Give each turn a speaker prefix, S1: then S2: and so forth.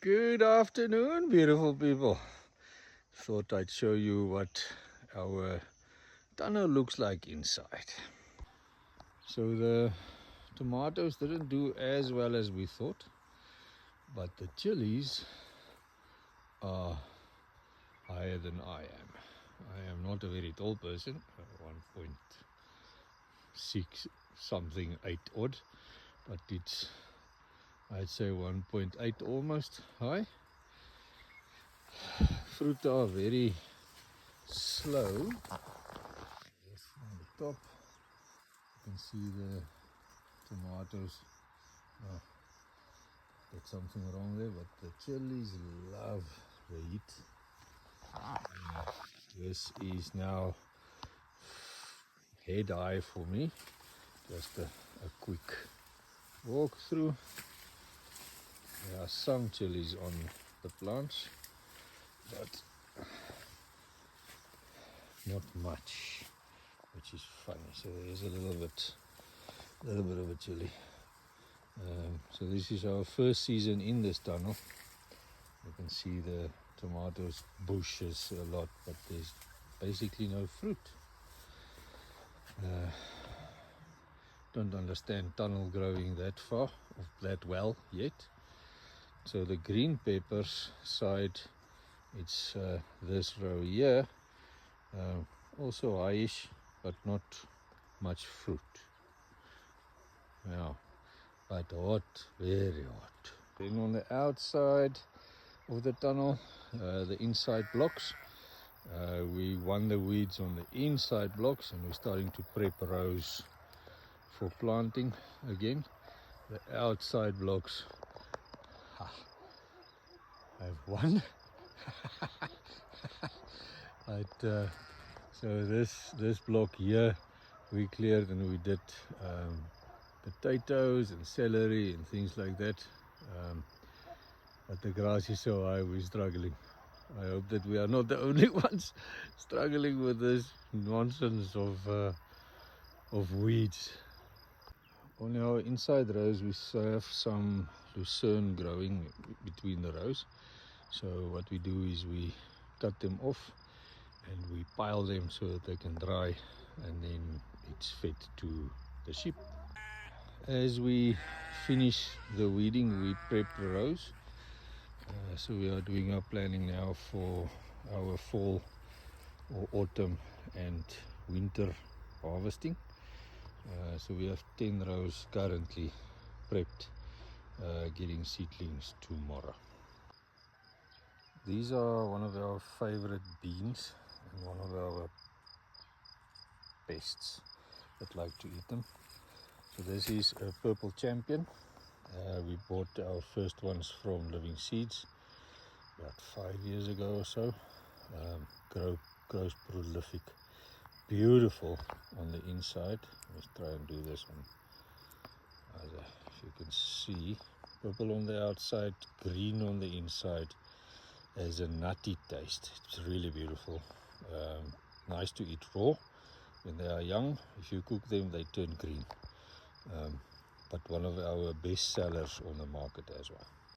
S1: Good afternoon, beautiful people. Thought I'd show you what our tunnel looks like inside. So the tomatoes didn't do as well as we thought, but the chilies are higher than I am. I am not a very tall person, 1.6 something 8 odd, but it's, I'd say 1.8 almost high. Fruit are very slow. Yes, on the top you can see the tomatoes. Oh, there's something wrong there, but the chilies love the heat. This is now head high for me. Just a quick walk through. There are some chilies on the plants, but not much, which is funny. So there's a little bit of a chili. So this is our first season in this tunnel. You can see the tomatoes bushes a lot, but there's basically no fruit. Don't understand tunnel growing that far or that well yet. So the green peppers side, it's this row here, also highish, but not much fruit. Yeah, but hot, very hot. Then on the outside of the tunnel, the inside blocks, we won the weeds on the inside blocks, and we're starting to prep rows for planting again. The outside blocks, I've won. But so this block here we cleared, and we did potatoes and celery and things like that. But the grass is so high, we're struggling. I hope that we are not the only ones struggling with this nonsense of weeds. On our inside rows we have some lucerne growing between the rows. So what we do is we cut them off and we pile them so that they can dry, and then it's fed to the sheep. As we finish the weeding, we prep the rows. So we are doing our planning now for our fall or autumn and winter harvesting. So we have 10 rows currently prepped, getting seedlings tomorrow. These are one of our favorite beans and one of our pests that like to eat them. So this is a purple champion. We bought our first ones from Living Seeds about 5 years ago or so. Grows prolific, beautiful on the inside. Let's try and do this one. If you can see, purple on the outside, green on the inside, has a nutty taste. It's really beautiful. Nice to eat raw. When they are young, if you cook them, they turn green. But one of our best sellers on the market as well.